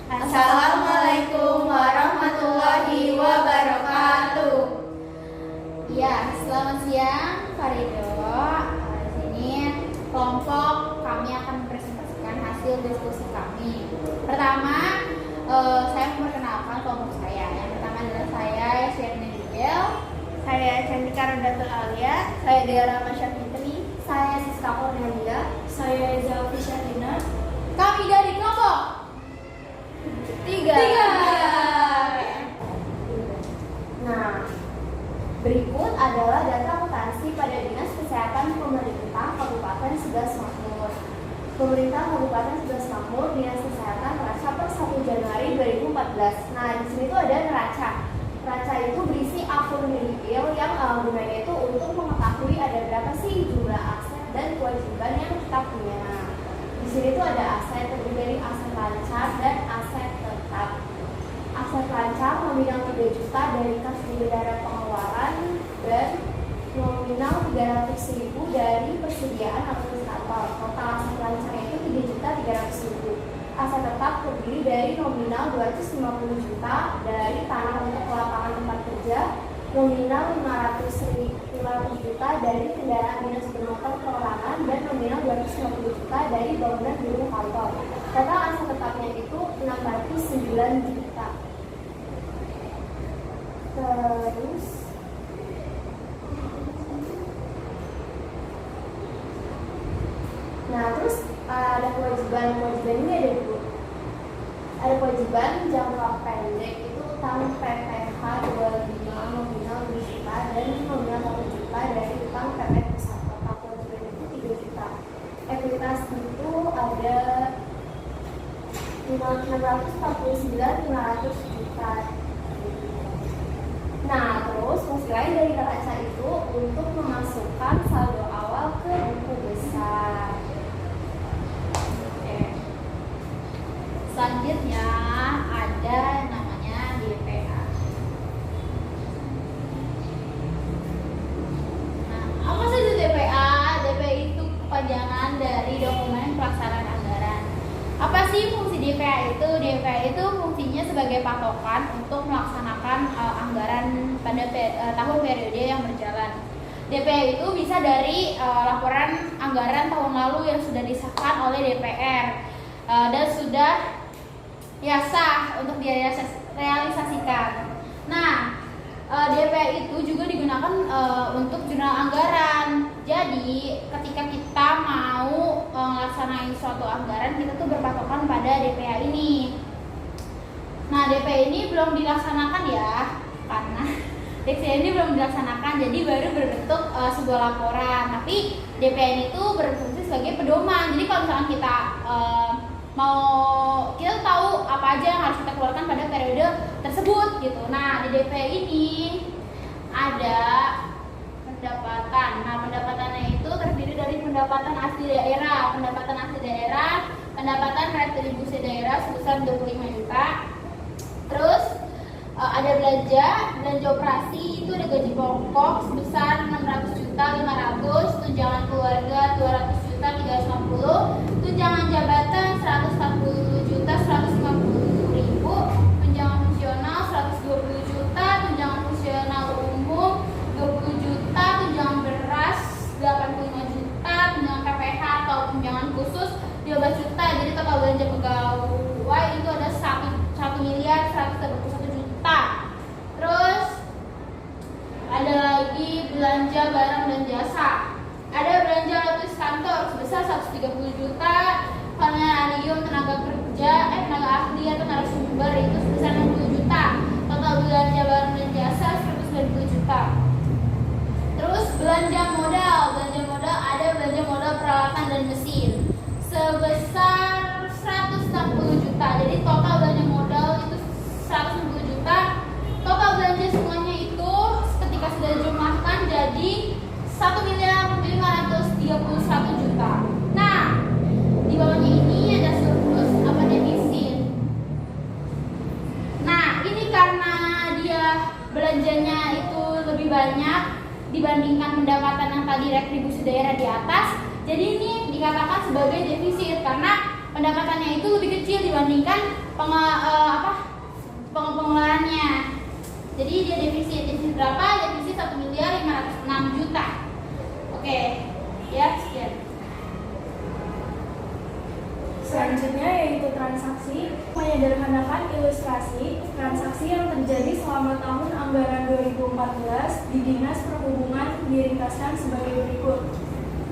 Assalamualaikum warahmatullahi wabarakatuh. Ya, selamat siang Farido. Di sini kelompok kami akan mempresentasikan hasil diskusi kami. Pertama, saya memperkenalkan kelompok saya. Yang pertama adalah saya Sherina Dibel, Saya Chandika Rodatul Alia. saya Dera Masya Fitri, Saya Siska Cornelia. Saya Eza Fisharina. kami dari kelompok Tiga. Nah, berikut adalah data akuntansi pada Dinas Kesehatan Pemerintah Kabupaten Segas Makmur. Pemerintah Kabupaten Segas Makmur, Dinas Kesehatan neraca per 1 Januari 2014. Nah, di sini tuh ada neraca. Neraca itu berisi akun nilai yang gunanya itu untuk mengetahui ada berapa sih jumlah aset dan kewajiban yang kita punya. Di sini tuh ada aset terdiri dari aset lancar dan aset tetap. Aset lancar nominal 3 juta dari kas bendara pengeluaran dan nominal 300.000 dari persediaan administrator. Total aset lancar itu 3.300.000. Aset tetap terdiri dari nominal 250 juta dari tanah untuk lapangan tempat kerja, nominal 500 juta dari kendaraan dinas bermotor perorangan, dan nominal 250 juta dari bangunan gedung kantor. Total aset tetapnya itu 609 juta. Terus ada kewajiban ini ada dua. Ada kewajiban jangka pendek itu utang PPh 25 nominal 2 juta dan nominal 1 juta dari utang PP pusat. Total kewajiban itu 3 juta. Ekuitas itu ada 649.500 juta. Nah, terus fungsi lain dari neraca itu untuk memasukkan saldo awal ke buku besar. selanjutnya ada namanya DPA. Nah, apa sih itu DPA? DPA itu kepanjangan dari dokumen pelaksanaan anggaran. Apa sih fungsi DPA itu? DPA itu fungsinya sebagai patokan untuk melaksanakan anggaran pada tahun periode yang berjalan. DPA itu bisa dari laporan anggaran tahun lalu yang sudah disahkan oleh DPR dan sudah sah untuk direalisasikan. Nah, DPA itu juga digunakan untuk jurnal anggaran. Jadi, ketika kita mau melaksanakan suatu anggaran, kita tuh berpatokan pada DPA ini. Nah, DPA ini belum dilaksanakan ya, karena DPA ini belum dilaksanakan, jadi baru berbentuk sebuah laporan. Tapi DPA ini tuh berfungsi sebagai pedoman. Jadi kalau misalkan kita kita tahu apa aja yang harus kita keluarkan pada periode tersebut gitu. Nah, di DPA ini ada pendapatan. Nah, pendapatannya itu terdiri dari pendapatan asli daerah, pendapatan retribusi daerah sebesar 25 juta. Terus ada belanja operasi itu ada gaji pokok sebesar 600 juta 500, tunjangan keluarga 200 juta 350, tunjangan jabatan 140 juta 150 ribu, tunjangan fungsional 120 juta, tunjangan fungsional umum 20 juta, tunjangan beras 85 juta, tunjangan PPh atau tunjangan khusus 12 juta. Jadi total belanja pegawai itu ada 1 miliar 131 juta. Terus ada lagi belanja barang dan jasa. Ada belanja alat kantor sebesar 130 juta, planetarium tenaga ahli atau narasumber itu sebesar 60 juta. Total belanja barang dan jasa 190 juta. Terus belanja modal ada belanja modal peralatan dan mesin sebesar 160 juta. Jadi total belanja modal itu 160 juta. Total belanja semuanya itu ketika sudah dijumlahkan jadi 1.531 juta. Nah, di bawahnya ini ada surplus apa defisit. Nah, ini karena dia belanjanya itu lebih banyak dibandingkan pendapatan yang tadi retribusi daerah di atas, jadi ini dikatakan sebagai defisit karena pendapatannya itu lebih kecil dibandingkan pengeluarannya. Jadi dia defisit berapa? Defisit 1.506.000.000. Oke, ya sekian. Selanjutnya yaitu transaksi. Menyederhanakan ilustrasi transaksi yang terjadi selama tahun anggaran 2014 di Dinas Perhubungan diringkaskan sebagai berikut.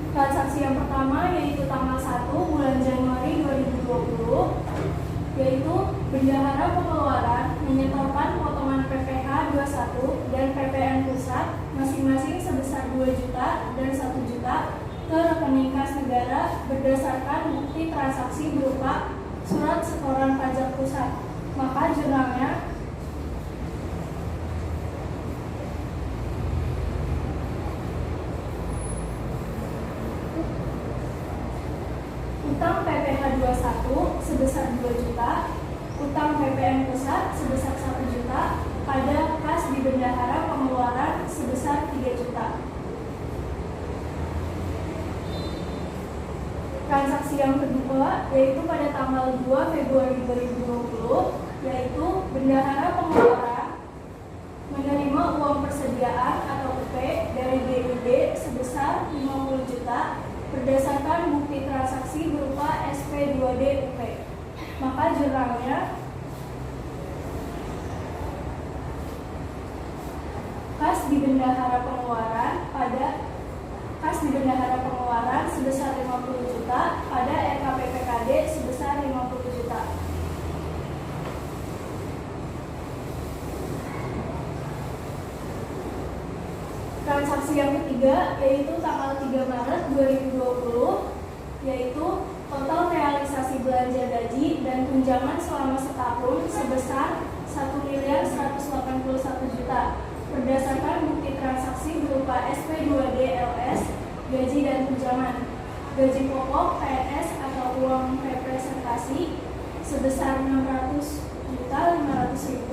Transaksi yang pertama yaitu tanggal 1 bulan Januari 2020, yaitu bendahara pengeluaran menyetorkan potongan PPh 21 dan PPN pusat masing-masing sebesar 2 juta dan 1 juta ke rekening kas negara berdasarkan bukti transaksi berupa surat setoran pajak pusat. Maka jurnalnya utang PPh 21 sebesar 2 juta, utang PPN pusat sebesar 1 juta pada kas di bendahara pengeluaran sebesar 3 juta. Transaksi yang kedua yaitu pada tanggal 2 Februari 2020, yaitu bendahara pengeluaran menerima uang persediaan atau UP dari GID sebesar 50 juta berdasarkan bukti transaksi berupa SP2D UP. Maka jurnalnya kas di bendahara pengeluaran sebesar 50 juta pada RKPPKD sebesar 50 juta. Transaksi yang ketiga yaitu tanggal 3 Maret 2020, yaitu total realisasi belanja gaji dan tunjangan selama setahun sebesar 1.181.000.000 berdasarkan bukti transaksi berupa SP2D LS, gaji dan tunjangan, gaji pokok PNS atau uang representasi sebesar 600.500.000,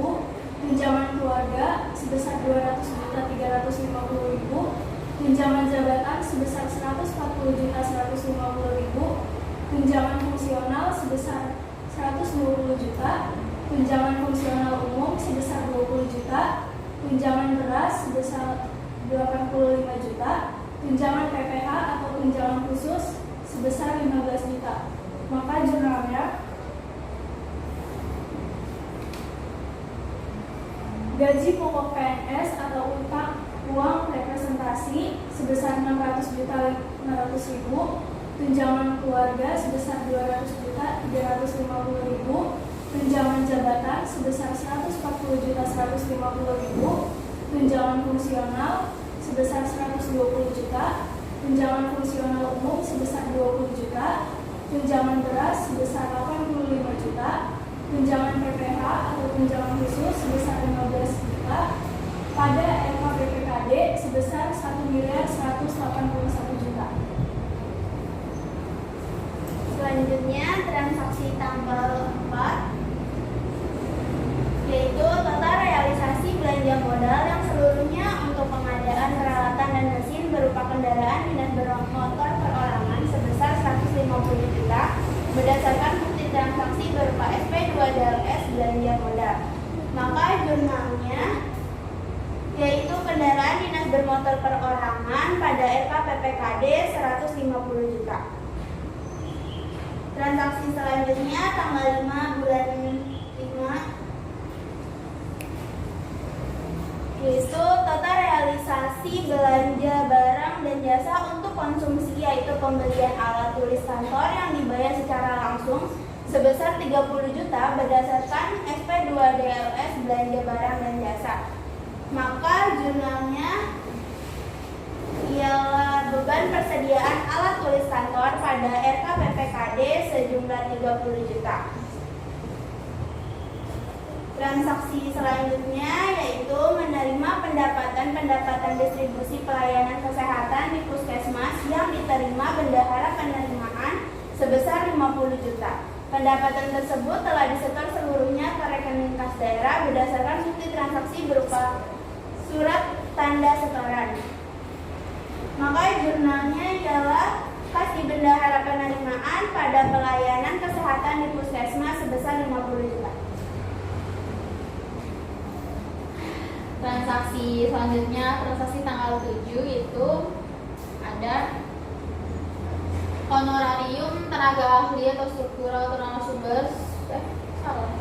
tunjangan keluarga sebesar 200.350.000, tunjangan jabatan sebesar 140.150.000, tunjangan fungsional sebesar 120 juta, tunjangan fungsional umum sebesar 20 juta, tunjangan beras sebesar 85 juta, tunjangan PPh atau tunjangan khusus sebesar 15 juta. Maka jurnalnya gaji pokok PNS atau uang representasi sebesar 600.500.000, tunjangan keluarga sebesar 200.350.000, tunjangan jabatan sebesar 140.150.000, tunjangan fungsional sebesar 120 juta, tunjangan fungsional umum sebesar 20 juta, tunjangan beras sebesar 85 juta, tunjangan PPh atau tunjangan khusus sebesar 15 juta pada RKPPKD sebesar 1.181 juta. Selanjutnya transaksi tanggal 4, yaitu total realisasi belanja modal yang seluruhnya untuk pengadaan peralatan dan mesin berupa kendaraan dinas bermotor perorangan sebesar 150 juta berdasarkan bukti transaksi berupa SP2DLS belanja modal. Maka jurnalnya yaitu kendaraan dinas bermotor perorangan pada RKPPKD 150 juta. Transaksi selanjutnya tanggal 5 bulan 5, yaitu total realisasi belanja barang dan jasa untuk konsumsi, yaitu pembelian alat tulis kantor yang dibayar secara langsung sebesar 30 juta berdasarkan SP2DLS belanja barang dan jasa. Maka jurnalnya ialah beban persediaan alat tulis kantor pada RKPPKD sejumlah 30 juta. Transaksi selanjutnya yaitu menerima pendapatan distribusi pelayanan kesehatan di puskesmas yang diterima bendahara penerimaan sebesar 50 juta. Pendapatan tersebut telah disetor seluruhnya ke rekening kas daerah berdasarkan bukti transaksi berupa surat tanda setoran. Maka jurnalnya ialah Kas di bendahara penerimaan pada pelayanan kesehatan di puskesmas sebesar 50 juta. Transaksi selanjutnya, transaksi tanggal 7 itu ada honorarium tenaga ahli atau struktural atau narasumber. Salah.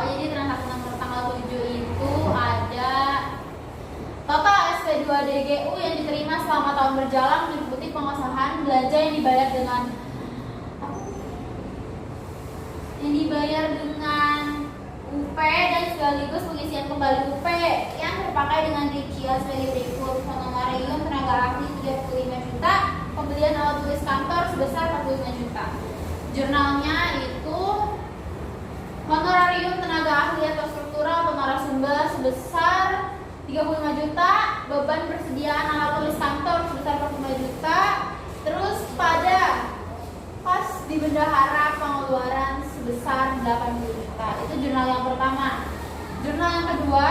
Jadi transaksi nomor tanggal 7 itu ada total SP2DGU yang diterima selama tahun berjalan meliputi pengesahan belanja yang dibayar dengan UP dan sekaligus pengisian kembali UP yang terpakai dengan rincian sebagai berikut: honorarium tenaga ahli 35 juta, pembelian alat tulis kantor sebesar 45 juta. Jurnalnya itu honorarium tenaga ahli atau struktural atau narasumber sebesar 35 juta, beban persediaan alat tulis kantor sebesar 45 juta. Terus pada kas di bendahara pengeluaran sebesar 80 juta. Itu jurnal yang pertama. Jurnal yang kedua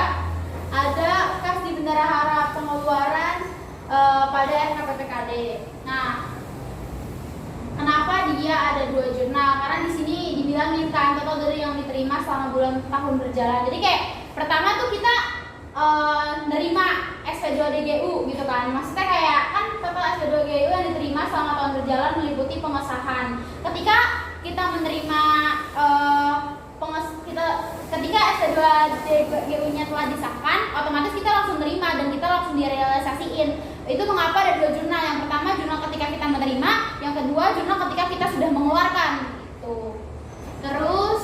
ada kas di bendahara pengeluaran pada RKPPKD. Nah, kenapa dia ada dua jurnal? Karena di sini dibilangin kan total dari yang diterima selama bulan tahun berjalan. Jadi kayak pertama tuh kita nerima SP2DGU gitu kan. Maksudnya kayak kan total SP2DGU yang diterima selama tahun berjalan meliputi pengesahan. Ketika kita menerima ketika SP2DGU-nya telah disahkan, otomatis kita langsung nerima dan kita langsung direalisasiin. Itu mengapa ada dua jurnal. Yang pertama jurnal ketika kita menerima, yang kedua jurnal ketika kita sudah mengeluarkan gitu. Terus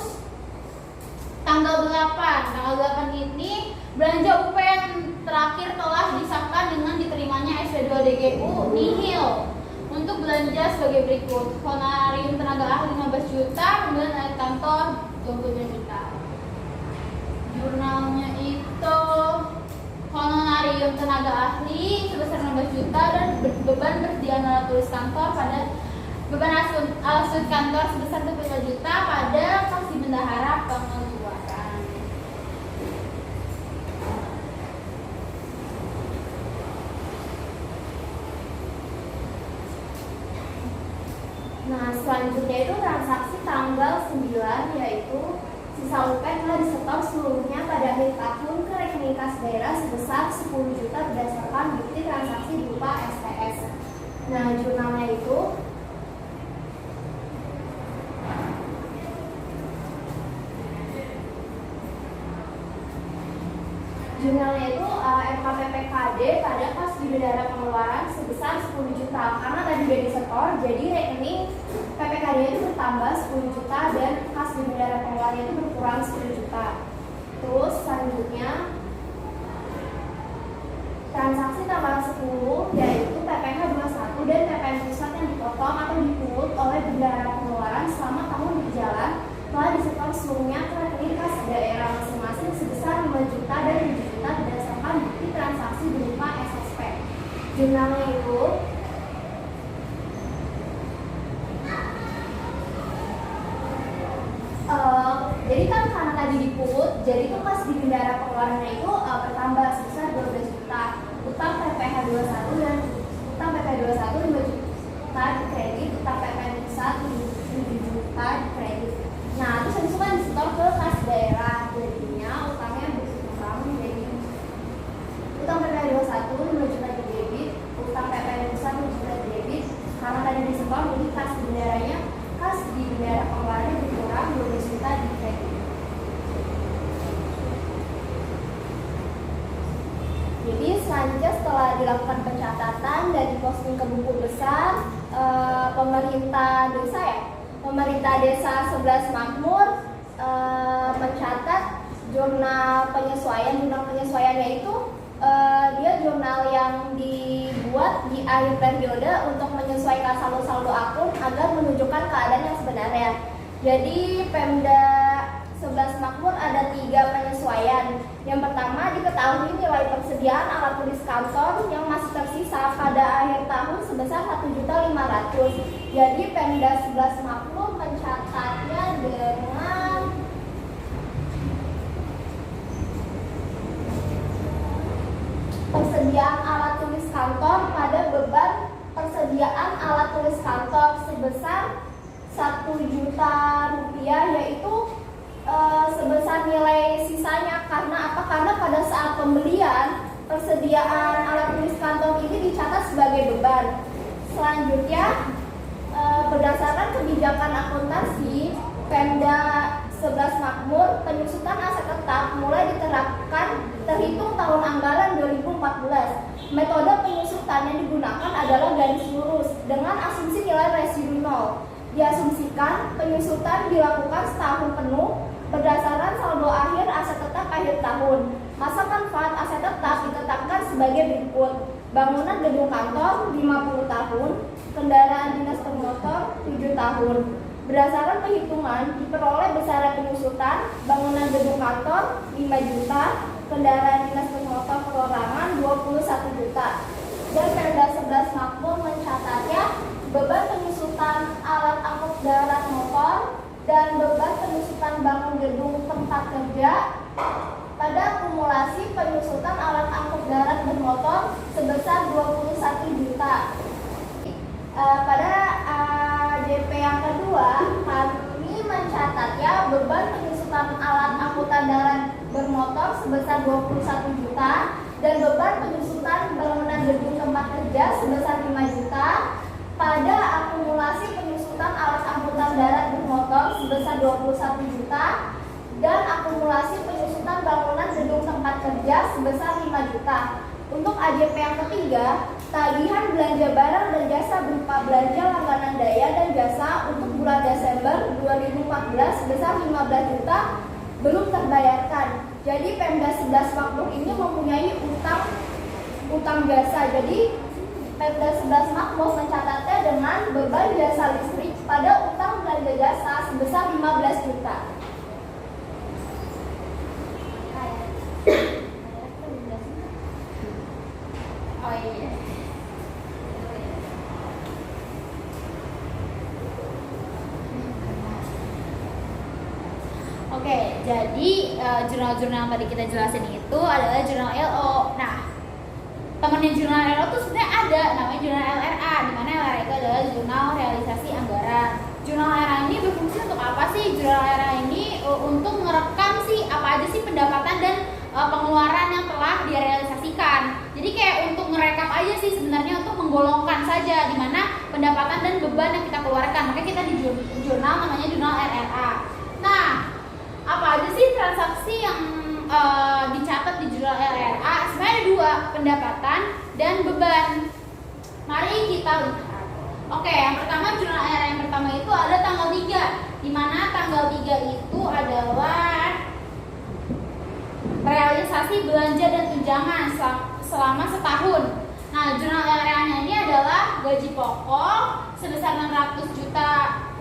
tanggal 8 ini belanja UP yang terakhir telah disahkan dengan diterimanya SP2DGU nihil untuk belanja sebagai berikut: honorarium tenaga ahli 15 juta, pembelian alat kantor 25 juta. Jurnalnya itu honorarium tenaga ahli sebesar 16 juta dan beban persediaan alat tulis kantor pada beban alat kantor sebesar 25 juta pada kas di bendahara pengeluaran. Nah, selanjutnya itu transaksi tanggal 9, yaitu sisa UP telah disetor seluruhnya pada akhir tahun ke rekening kas daerah sebesar 10 juta berdasarkan bukti transaksi berupa STS. Nah, jurnalnya itu RKPPKD pada kas di bendahara pengeluaran sebesar 10 juta. Karena tadi udah disetor, jadi rekening PPKD itu bertambah 10 juta dan kas di bendahara pengeluaran itu berkurang 10 juta. Terus selanjutnya transaksi tanggal 10, yaitu PPh 21 dan PPN pusat yang dipotong atau dipungut oleh bendahara pengeluaran selama tahun berjalan telah disetor seluruhnya ke rekening kas daerah masing-masing sebesar 5 juta dan 7 juta berdasarkan bukti transaksi berupa SSP. Jurnalnya itu jadi kan karena tadi dipungut, jadi itu kas di bendahara pengeluarannya itu bertambah sebesar 12 juta. Utang PPh 21 dan utang PPh 21 5 juta di kredit, utang PPN pusat 7 juta di kredit. Nah, terus itu kan disetor ke kas daerah, jadinya utangnya berkurang jadi utang PPh 21 5 juta di debit, utang PPN pusat 5 juta di debit. Karena tadi disetor, jadi kas di bendaharanya, kas di bendahara pengeluarannya berkurang 12 juta di kredit. Jadi selanjutnya setelah dilakukan pencatatan dan diposting ke buku besar, pemerintah desa 11 Makmur mencatat jurnal penyesuaiannya itu dia jurnal yang dibuat di akhir periode untuk menyesuaikan saldo akun agar menunjukkan keadaan yang sebenarnya. Jadi Pemda 11 Makmur ada 3 penyesuaian. Yang pertama, diketahui nilai persediaan alat tulis kantor yang masih tersisa pada akhir tahun sebesar 1.500.000. Jadi Pemda 11 Makmur mencatatnya dengan persediaan alat tulis kantor pada beban persediaan juta rupiah, yaitu sebesar nilai sisanya. Karena apa? Karena pada saat pembelian persediaan alat tulis kantong ini dicatat sebagai beban. Selanjutnya, berdasarkan kebijakan akuntansi Pemda 11 Makmur, penyusutan aset tetap mulai diterapkan terhitung tahun anggaran 2014. Metode penyusutan yang digunakan adalah garis lurus dengan asumsi nilai residu 0. Diasumsikan penyusutan dilakukan setahun penuh berdasarkan saldo akhir aset tetap akhir tahun. Masa manfaat aset tetap ditetapkan sebagai berikut: bangunan gedung kantor 50 tahun, kendaraan dinas bermotor 7 tahun. Berdasarkan perhitungan diperoleh besaran penyusutan bangunan gedung kantor 5 juta, kendaraan dinas bermotor perorangan 21 juta. Dan Perda 11 Makmur mencatatnya beban penyusutan alat angkut darat motor dan beban penyusutan bangun gedung tempat kerja pada akumulasi penyusutan alat angkut darat bermotor sebesar 21 juta. Pada AJP yang kedua, kami mencatatnya beban penyusutan alat angkutan darat bermotor sebesar 21 juta dan beban penyusutan bangunan gedung tempat kerja sebesar 5 juta. Pada akumulasi penyusutan alat angkutan darat bermotor sebesar 21 juta dan akumulasi penyusutan bangunan gedung tempat kerja sebesar 5 juta. Untuk AJP yang ketiga, tagihan belanja barang dan jasa berupa belanja langganan daya dan jasa untuk bulan Desember 2014 sebesar 15 juta belum terbayarkan. Jadi Pemda 11 Makmur ini mempunyai utang jasa. Jadi Pemda 11 Makmur mencatatnya dengan beban jasa listrik pada utang belanja jasa sebesar 15 juta. Oh iya. Oke, jadi jurnal-jurnal yang tadi kita jelasin itu adalah jurnal LO. Nah, temennya jurnal LO itu sebenarnya ada, namanya jurnal LRA, di mana LRA itu adalah jurnal realisasi anggaran. Jurnal LRA ini berfungsi untuk apa sih? Jurnal LRA ini untuk merekam sih apa aja sih pendapatan dan pengeluaran yang telah direalisasikan. Jadi kayak untuk merekap aja sih sebenarnya, untuk menggolongkan saja di mana pendapatan dan beban yang kita keluarkan. Makanya kita di jurnal namanya jurnal RRA. Nah, apa aja sih transaksi yang dicatat di jurnal RRA? Sebenarnya ada dua, pendapatan dan beban. Mari kita lihat. Oke, yang pertama jurnal RRA yang pertama itu ada tanggal 3, di mana tanggal 3 itu adalah realisasi belanja dan tunjangan selama setahun. Nah, jurnal LRA-nya ini adalah gaji pokok sebesar 600 juta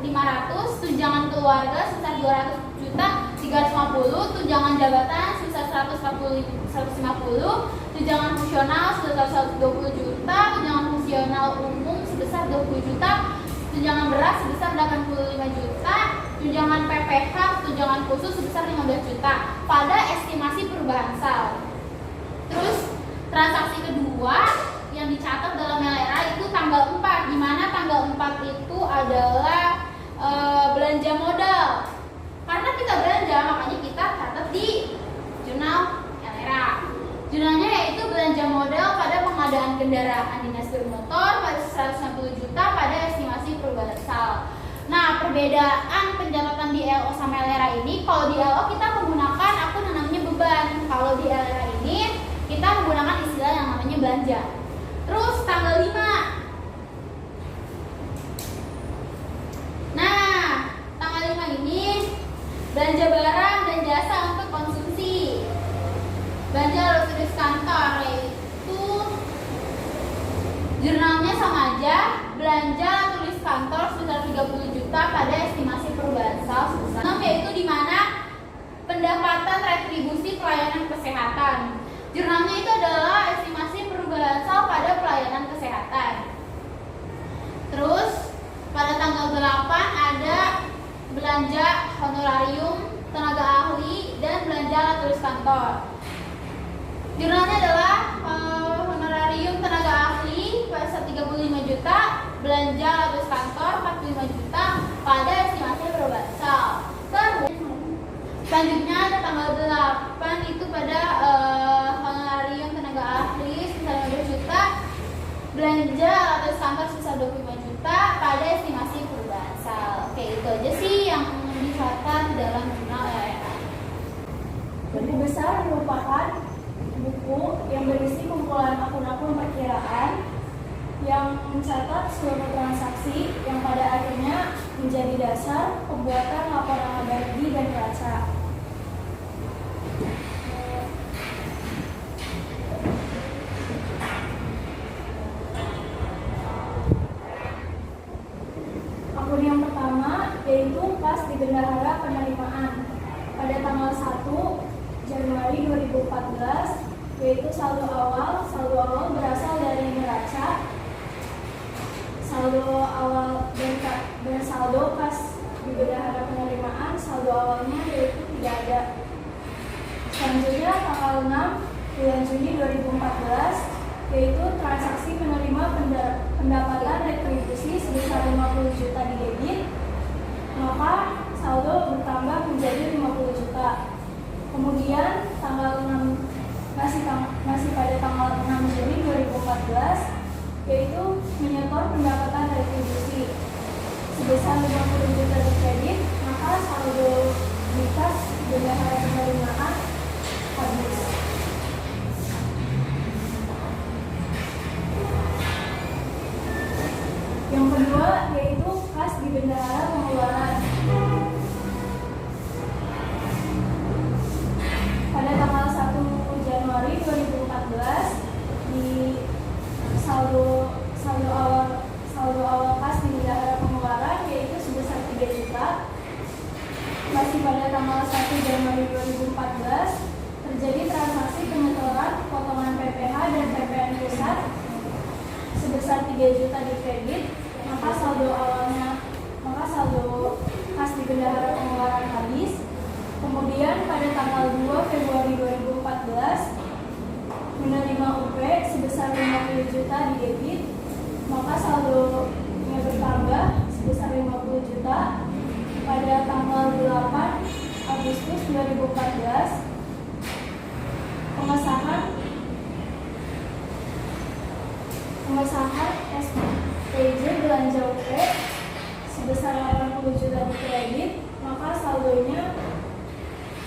500, tunjangan keluarga sebesar 200 juta 350, tunjangan jabatan sebesar 150, tunjangan fungsional sebesar 120 juta, tunjangan fungsional umum sebesar 20 juta, tunjangan beras sebesar 85 juta, tunjangan PPH, tunjangan khusus sebesar 15 juta pada estimasi perubahan sal. Terus transaksi kedua yang dicatat dalam LRA itu tanggal 4, di mana tanggal 4 itu adalah belanja modal. Karena kita belanja, makanya kita catat di jurnal LRA. Jurnalnya yaitu belanja modal pada pengadaan kendaraan dinas bermotor pada 160 juta pada estimasi perubahan sal. Nah, perbedaan pencatatan di LO sama LRA ini, kalau di LO kita menggunakan akun yang namanya beban. Kalau di LRA ini kita menggunakan istilah yang namanya belanja. Terus tanggal 5. Nah, tanggal 5 ini belanja barang dan jasa untuk konsumsi. Belanja harus tulis kantor, yaitu jurnalnya sama aja, belanja tulis kantor sebesar 30 juta pada estimasi perubahan sal sebesar 6, yaitu di mana pendapatan retribusi pelayanan kesehatan. Jurnalnya itu adalah estimasi perubahan sal pada pelayanan kesehatan. Terus pada tanggal 8 ada belanja honorarium tenaga ahli dan belanja alat tulis kantor. Jurnalnya adalah honorarium tenaga ahli sebesar 35 juta, belanja alat tulis kantor 45 juta, pada estimasi berbasal. Terus selanjutnya ada tanggal 8 itu pada honorarium tenaga ahli sebesar 15 juta, belanja atas kantor sebesar 25 juta pada estimasi berbasal. Oke, itu aja sih yang dicatat dalam jurnal LLA. Buku besar merupakan buku yang berisi kumpulan akun-akun perkiraan yang mencatat seluruh transaksi yang pada akhirnya menjadi dasar pembuatan laporan laba rugi dan neraca. Akun yang pertama yaitu kas di bendahara penerimaan pada tanggal 1 Januari 2014, yaitu saldo awal berasal dari neraca, saldo awal dan saldo kas di bendahara penerimaan, saldo awalnya yaitu tidak ada. Selanjutnya tanggal 6 bulan Juni 2014, yaitu transaksi menerima pendapatan retribusi sebesar 50 juta di debit, maka saldo bertambah menjadi 50 juta. Kemudian tanggal 6 masih pada tanggal 6 Juni 2014, yaitu menyetor pendapatan retribusi sebesar 50 juta di kredit, maka saldo di kas bendahara penerimaan habis. Yang kedua yaitu kas di bendahara pengeluaran. Pada tanggal 1 Januari 2014, di saldo awal kas di bendahara pengeluaran yaitu sebesar 3 juta. Masih pada tanggal 1 Januari 2014 terjadi transaksi penyetoran potongan PPh dan PPN pusat sebesar 3 juta di kredit, maka saldo kas di bendahara pengeluaran habis. Kemudian pada tanggal 2 Februari 2014 menerima UP sebesar 50 juta di debit, maka saldonya bertambah sebesar 50 juta. Pada tanggal 8 Agustus 2014 pengesahan SPJ belanja UP sebesar 80 juta di kredit, maka saldonya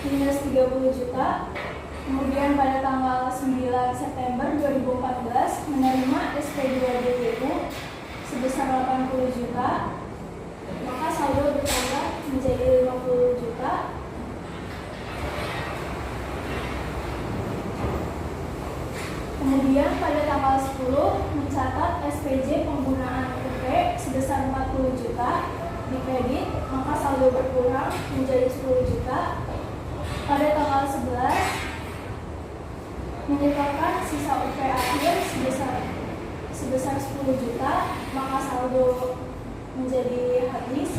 minus 30 juta. Kemudian pada tanggal 9 September 2014 menerima SP2DPU sebesar 80 juta, maka saldo bertambah menjadi 50 juta. Kemudian pada tanggal 10 mencatat SPJ penggunaan UP sebesar 40 juta di kredit, maka saldo berkurang menjadi 10 juta. Pada tanggal 11 menyetorkan sisa UP akhir sebesar 10 juta, maka saldo menjadi habis.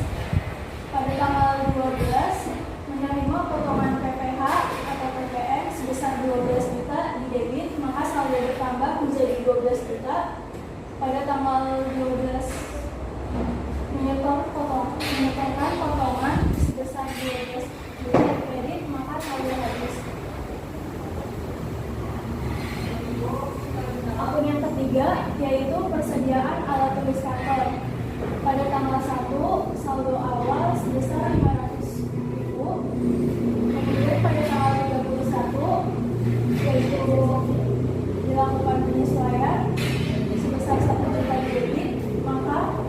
Pada tanggal 12 menerima potongan PPh atau PPN sebesar 12 juta di debit, maka saldo bertambah menjadi 12 juta. Pada tanggal 12 menyetorkan potongan sebesar 12 juta di kredit, maka saldo habis. Akun yang ketiga yaitu persediaan alat tulis kantor. Pada tanggal 1 saldo awal sebesar 500.000. Kemudian pada tanggal 31 yaitu dilakukan penyesuaian sebesar 1 juta di debit, maka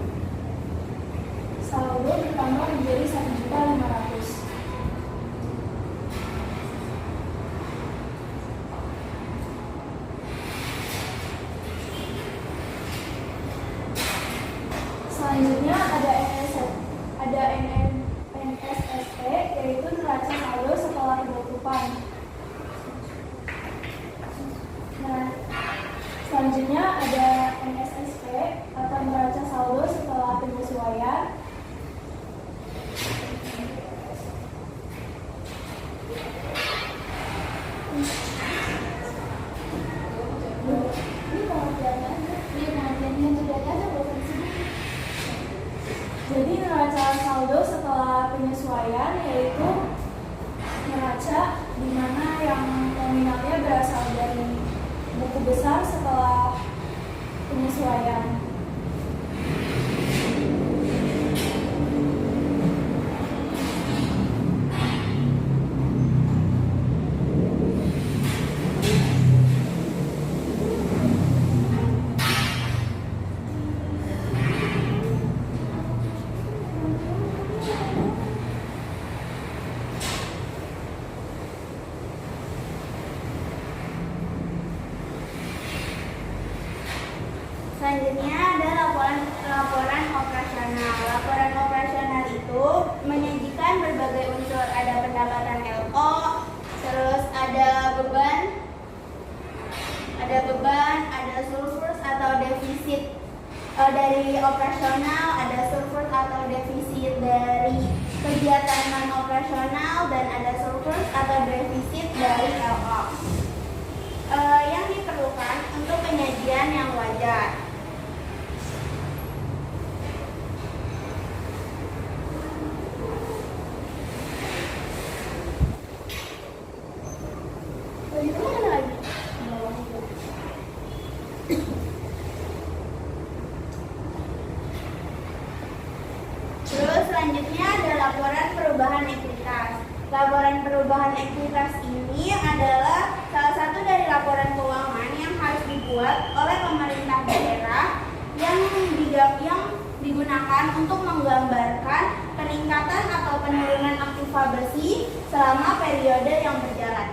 saldo bertambah menjadi 1.500.000. Selanjutnya ada NSSP, yaitu neraca saldo setelah penutupan. Nah, selanjutnya ada NSSP atau neraca saldo setelah penyesuaian. Jadi neraca saldo besar setelah penyesuaian. Selanjutnya ada laporan operasional. Laporan operasional itu menyajikan berbagai unsur, ada pendapatan LO, terus ada beban, ada surplus atau defisit dari operasional, ada surplus atau defisit dari kegiatan non operasional, dan ada surplus atau defisit dari LO. Yang diperlukan untuk penyajian yang wajar. Terus selanjutnya ada laporan perubahan ekuitas. Laporan perubahan ekuitas ini adalah salah satu dari laporan keuangan yang harus dibuat oleh pemerintah daerah yang digunakan untuk menggambarkan peningkatan atau penurunan aktiva bersih selama periode yang berjalan.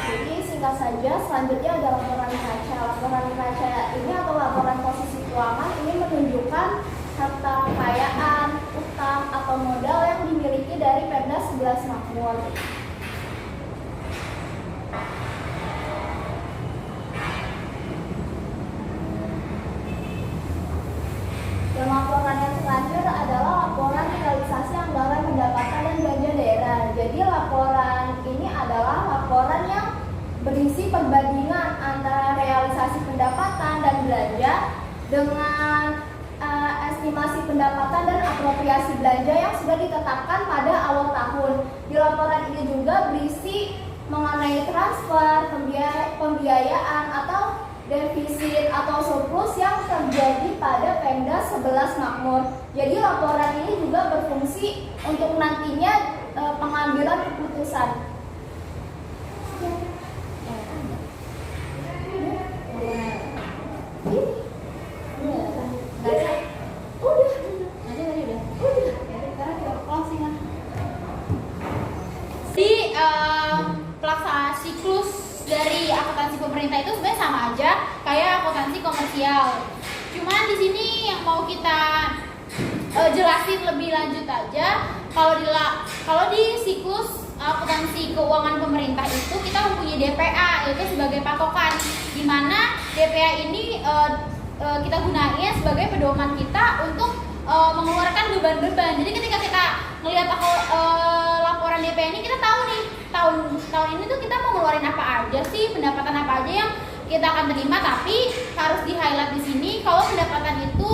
Jadi singkat saja, selanjutnya ada laporan neraca. Laporan neraca ini atau laporan posisi keuangan ini menunjukkan harta kekayaan, utang atau modal yang dimiliki dari Pemda 11 Makmur. Dan laporan yang terakhir adalah laporan realisasi anggaran pendapatan dan belanja daerah. Jadi laporan ini adalah laporan yang berisi perbandingan antara realisasi pendapatan dan belanja dengan estimasi pendapatan dan apropriasi belanja yang sudah ditetapkan pada awal tahun. Di laporan ini juga berisi mengenai transfer, pembiayaan atau defisit atau surplus yang terjadi pada Pemda 11 Makmur. Jadi laporan ini juga berfungsi untuk nantinya pengambilan keputusan. Jadi pelaksanaan siklus dari akuntansi pemerintah itu sebenarnya sama aja kayak akuntansi komersial. Cuman di sini yang mau kita jelasin lebih lanjut aja, kalau di siklus akuntansi keuangan pemerintah itu kita mempunyai DPA, yaitu sebagai patokan, di mana DPA ini kita gunain sebagai pedoman kita untuk mengeluarkan beban-beban. Jadi ketika kita melihat laporan DPA ini, kita tahu nih tahun ini tuh kita mau ngeluarin apa aja sih, pendapatan apa aja yang kita akan terima. Tapi harus di highlight di sini kalau pendapatan itu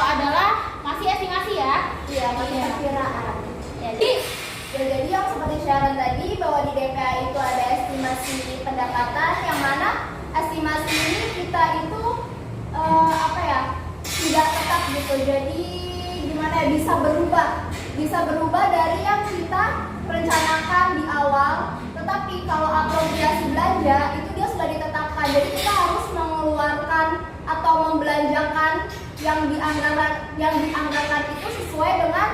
adalah masih estimasi ya. Iya, masih perkiraan. Ya, Jadi yang seperti syarat tadi bahwa di DPA itu ada estimasi pendapatan, yang mana estimasi ini kita itu tidak tetap gitu. Jadi gimana ya, bisa berubah dari yang kita rencanakan di awal. Tetapi kalau apropriasi belanja itu dia sudah ditetapkan. Jadi kita harus mengeluarkan atau membelanjakan yang dianggarkan itu sesuai dengan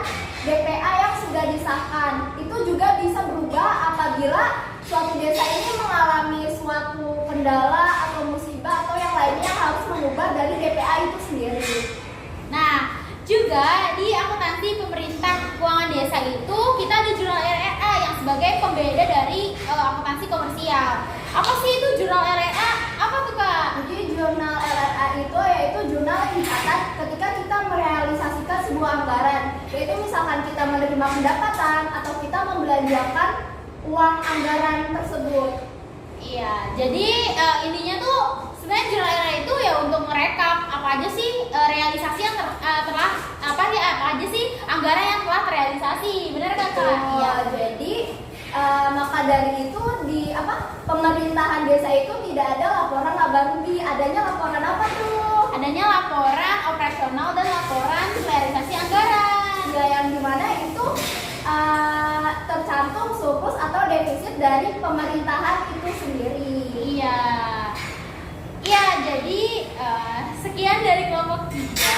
DPA yang sudah disahkan. Itu juga bisa berubah apabila suatu desa ini mengalami suatu kendala atau musibah atau yang lainnya yang harus mengubah dari DPA itu sendiri. Nah, juga di akuntansi pemerintah keuangan desa itu kita ada jurnal RRA yang sebagai pembeda dari akuntansi komersial. Apa sih itu jurnal RRA? Apa tuh Kak? Jadi jurnal RRA itu yaitu jurnal yang dicatat ketika kita merealisasikan sebuah anggaran. Yaitu misalkan kita menerima pendapatan atau kita membelanjakan uang anggaran tersebut. Iya, jadi intinya tuh sebenarnya jurnal RRA itu ya untuk merekap apa aja sih realisasi yang apa aja sih anggaran yang telah terrealisasi. Benar kan Kak? Iya, jadi Maka dari itu di pemerintahan desa itu tidak ada laporan laba rugi, adanya laporan apa tuh? Adanya laporan operasional dan laporan realisasi anggaran. Ya, yang dimana itu tercantum surplus atau defisit dari pemerintahan itu sendiri. Iya. Iya, jadi sekian dari kelompok 3.